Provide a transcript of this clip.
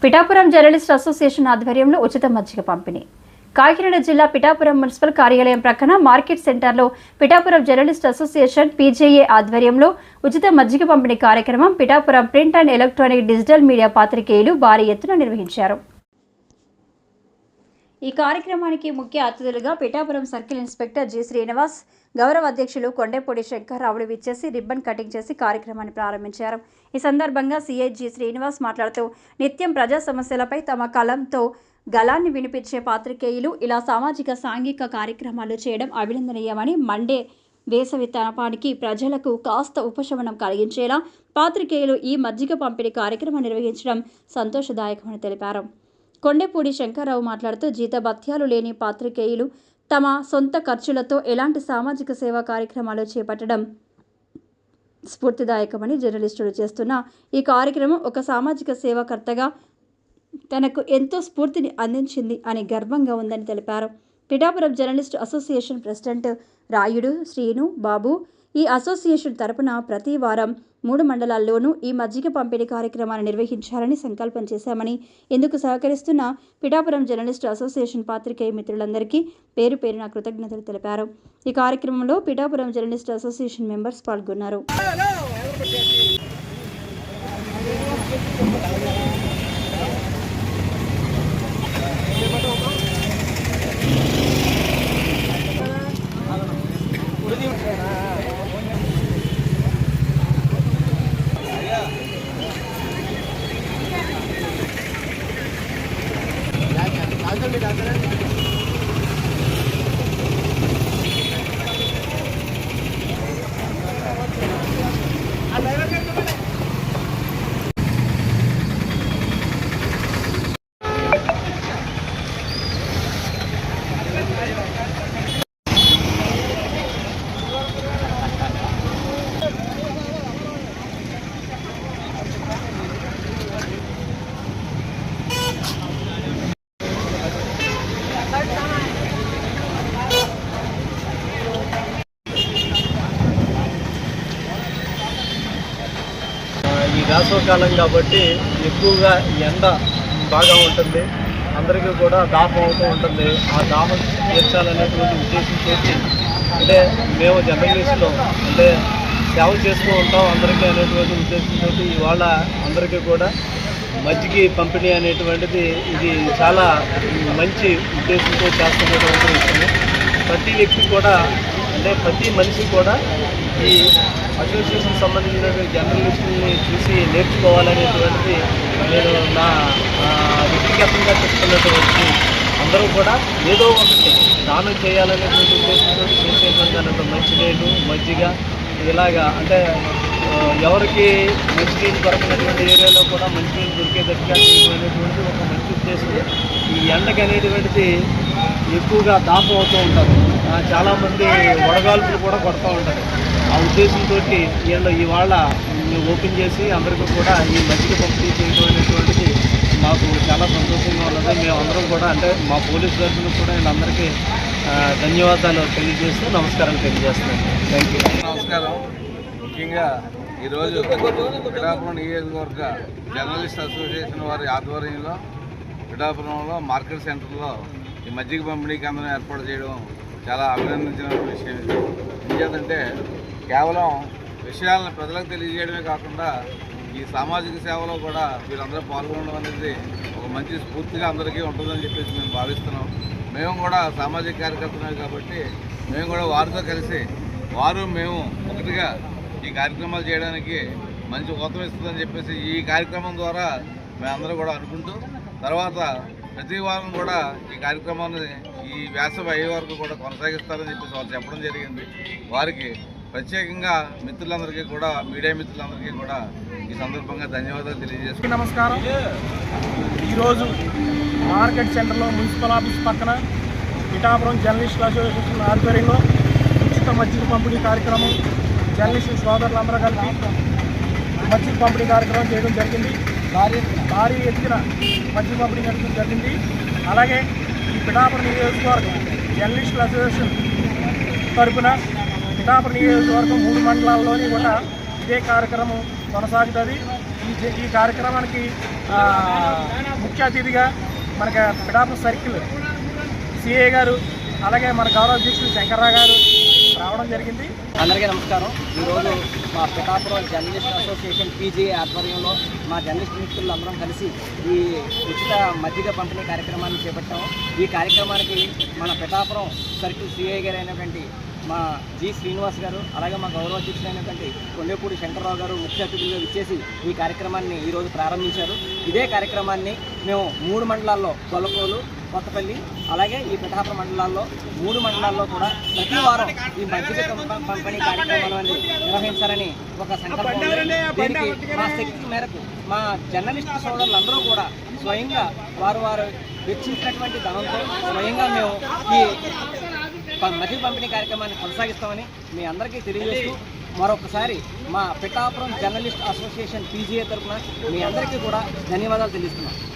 Pithapuram journalist association ఆధ్వర్యంలో ఉచిత మజ్జిగ పంపిణీ. కాకినాడ జిల్లా పిఠాపురం మున్సిపల్ కార్యాలయం ప్రక్కన మార్కెట్ సెంటర్లో పిఠాపురం జర్నలిస్ట్ అసోసియేషన్ పీజేఏ ఆధ్వర్యంలో ఉచిత మజ్జిగ పంపిణీ కార్యక్రమం Pithapuram print and electronic digital media పాత్రికేయులు భారీ ఎత్తున నిర్వహించారు. ఈ కార్యక్రమానికి ముఖ్య అతిథులుగా Pithapuram circle inspector G Srinivas, గౌరవ అధ్యక్షులు కొండెపూడి శంకర్రావులు విచ్చేసి రిబ్బన్ కటింగ్ చేసి కార్యక్రమాన్ని ప్రారంభించారు. ఈ సందర్భంగా సిఐ జి శ్రీనివాస్ మాట్లాడుతూ, నిత్యం ప్రజా సమస్యలపై తమ కలంతో గళాన్ని వినిపించే పాత్రికేయులు ఇలా సామాజిక సాంఘిక కార్యక్రమాలు చేయడం అభినందనీయమని, మండే వేసవి తనపానికి ప్రజలకు కాస్త ఉపశమనం కలిగించేలా పాత్రికేయులు ఈ మజ్జిగ పంపిణీ కార్యక్రమం నిర్వహించడం సంతోషదాయకమని తెలిపారు. కొండెపూడి శంకర్రావు మాట్లాడుతూ, జీతభత్యాలు లేని పాత్రికేయులు తమ సొంత ఖర్చులతో ఎలాంటి సామాజిక సేవా కార్యక్రమాలు చేపట్టడం స్ఫూర్తిదాయకమని, జర్నలిస్టులు చేస్తున్న ఈ కార్యక్రమం ఒక సామాజిక సేవాకర్తగా తనకు ఎంతో స్ఫూర్తిని అందించింది అని గర్వంగా ఉందని తెలిపారు. Pithapuram journalist association president Rayudu Srinu Babu ఈ అసోసియేషన్ తరపున ప్రతి వారం 3 మండలాల్లోనూ ఈ మజ్జిగ పంపిణీ కార్యక్రమాన్ని నిర్వహించాలని సంకల్పం చేశామని, ఇందుకు సహకరిస్తున్న పిఠాపురం జర్నలిస్ట్ అసోసియేషన్ పాత్రికేయ మిత్రులందరికీ పేరు పేరున కృతజ్ఞతలు తెలిపారు. ఈ కార్యక్రమంలో పిఠాపురం జర్నలిస్ట్ అసోసియేషన్ మెంబర్స్ పాల్గొన్నారు. ఈ వేసవకాలం కాబట్టి ఎక్కువగా ఎండ బాగా ఉంటుంది, అందరికీ కూడా దాహం అవుతూ ఉంటుంది. ఆ దాహం తీర్చాలనేటువంటి ఉద్దేశంతో అంటే మేము జర్నలిస్టులు అంటే సేవ చేస్తూ ఉంటాం అందరికీ అనేటువంటి ఉద్దేశంతో ఇవాళ అందరికీ కూడా మజ్జిగ పంపిణీ అనేటువంటిది ఇది చాలా మంచి ఉద్దేశంతో చేస్తున్నటువంటి విషయం. ప్రతి వ్యక్తి కూడా అంటే ప్రతి మనిషి కూడా ఈ అసోసియేషన్ సంబంధించినటువంటి జర్నలిస్టుల్ని చూసి నేర్చుకోవాలనేటువంటిది నేను నా వ్యక్తిగతంగా చెప్తున్నటువంటి అందరూ కూడా ఏదో ఒకటి దానం చేయాలనేటువంటి ఉద్దేశంతో చేసేటువంటి మంచినీళ్ళు మజ్జిగ ఇలాగా అంటే ఎవరికి మంచినీళ్ళు దొరకనటువంటి ఏరియాలో కూడా మంచినీళ్ళు దొరికేటట్టుగా చేయడం ఒక మంచి ఉద్దేశం. ఈ ఎండకి అనేటువంటిది ఎక్కువగా దాహం అవుతూ ఉంటారు, చాలామంది వడగాల్పులు కూడా కొడుతూ ఉంటారు. ఆ ఉద్దేశంతో వీళ్ళు ఇవాళ ఓపెన్ చేసి అందరికీ కూడా ఈ మజ్జిగ పంపిణీ చేయడం అనేటువంటిది మాకు చాలా సంతోషంగా ఉన్నది. మేమందరం కూడా అంటే మా పోలీసు తరఫున కూడా వీళ్ళందరికీ ధన్యవాదాలు తెలియజేస్తూ నమస్కారాలు తెలియజేస్తున్నాను. Thank you. నమస్కారం. ముఖ్యంగా ఈరోజు పిఠాపురం నియోజకవర్గ జర్నలిస్ట్ అసోసియేషన్ వారి ఆధ్వర్యంలో పిఠాపురంలో మార్కెట్ సెంటర్లో ఈ మజ్జిగ పంపిణీ కేంద్రం ఏర్పాటు చేయడం చాలా అభినందించిన విషయం. ఎందుకంటే కేవలం విషయాలను ప్రజలకు తెలియజేయడమే కాకుండా ఈ సామాజిక సేవలో కూడా వీరందరూ పాల్గొనడం అనేది ఒక మంచి స్ఫూర్తిగా అందరికీ ఉంటుందని చెప్పేసి మేము భావిస్తున్నాం. మేము కూడా సామాజిక కార్యకర్తలమే కాబట్టి మేము కూడా వారితో కలిసి వారు మేము ఒకటిగా ఈ కార్యక్రమాలు చేయడానికి మంచి ఊతం ఇస్తుందని చెప్పేసి ఈ కార్యక్రమం ద్వారా మేమందరూ కూడా అనుకుంటూ తర్వాత ప్రతి వారం కూడా ఈ కార్యక్రమాన్ని ఈ వేసవి అయ్యే వరకు కూడా కొనసాగిస్తారని చెప్పేసి వారు చెప్పడం జరిగింది. వారికి ప్రత్యేకంగా మిత్రులందరికీ కూడా మీడియా మిత్రులందరికీ కూడా ఈ సందర్భంగా ధన్యవాదాలు తెలియజేస్తున్నాను. నమస్కారం. ఈరోజు మార్కెట్ సెంటర్లో మున్సిపల్ ఆఫీస్ పక్కన పిఠాపురం జర్నలిస్ట్ అసోసియేషన్ ఆధ్వర్యంలో ఉచిత మజ్జిగ పంపిణీ కార్యక్రమం జర్నలిస్టు సోదరులందరూ కలిపి మజ్జిగ పంపిణీ కార్యక్రమం చేయడం జరిగింది. భారీ ఎత్తున మజ్జిగ పంపిణీ చేయడం జరిగింది. అలాగే ఈ పిఠాపురం నియోజకవర్గం జర్నలిస్టుల అసోసియేషన్ తరఫున పిఠాపురం నియోజకవర్గం 3 మండలాల్లోని కూడా ఇదే కార్యక్రమం కొనసాగుతుంది. ఈ కార్యక్రమానికి ముఖ్య అతిథిగా మనకి పిఠాపురం సర్కిల్ సిఐ గారు అలాగే మన గౌరవ అధ్యక్షులు శంకర్రావు గారు రావడం జరిగింది. అందరికీ నమస్కారం. ఈరోజు మా పిఠాపురం జర్నలిస్ట్ అసోసియేషన్ పీజీఏ ఆధ్వర్యంలో మా జర్నలిస్ట్ మిత్రులు అందరం కలిసి ఈ ఉచిత మజ్జిగ పంపిణీ కార్యక్రమాన్ని చేపట్టాము. ఈ కార్యక్రమానికి మన పిఠాపురం సర్కిల్ సిఐ గారు అయినటువంటి మా జి శ్రీనివాస్ గారు అలాగే మా గౌరవ అధ్యక్షులైనటువంటి కొండేపూడి శంకర్రావు గారు ముఖ్య అతిథులుగా విచ్చేసి ఈ కార్యక్రమాన్ని ఈరోజు ప్రారంభించారు. ఇదే కార్యక్రమాన్ని మేము 3 మండలాల్లో గొల్లకోలు, కొత్తపల్లి అలాగే ఈ పిఠాపురం మండలాల్లో 3 మండలాల్లో కూడా ప్రతి వారం ఈ మజ్జిగ పంపిణీ కార్యక్రమాన్ని నిర్వహించాలని ఒక సంకల్పం ఉంది. దీనికి మా శక్తి మేరకు మా జర్నలిస్ట్ సోదరులందరూ కూడా స్వయంగా వారు వెచ్చించినటువంటి ధనంతో స్వయంగా మేము ఈ మజ్జిగ పంపిణీ కార్యక్రమాన్ని కొనసాగిస్తామని మీ అందరికీ తెలియజేస్తూ మరొకసారి మా పిఠాపురం జర్నలిస్ట్ అసోసియేషన్ పీజీఏ తరఫున మీ అందరికీ కూడా ధన్యవాదాలు తెలుస్తున్నాం.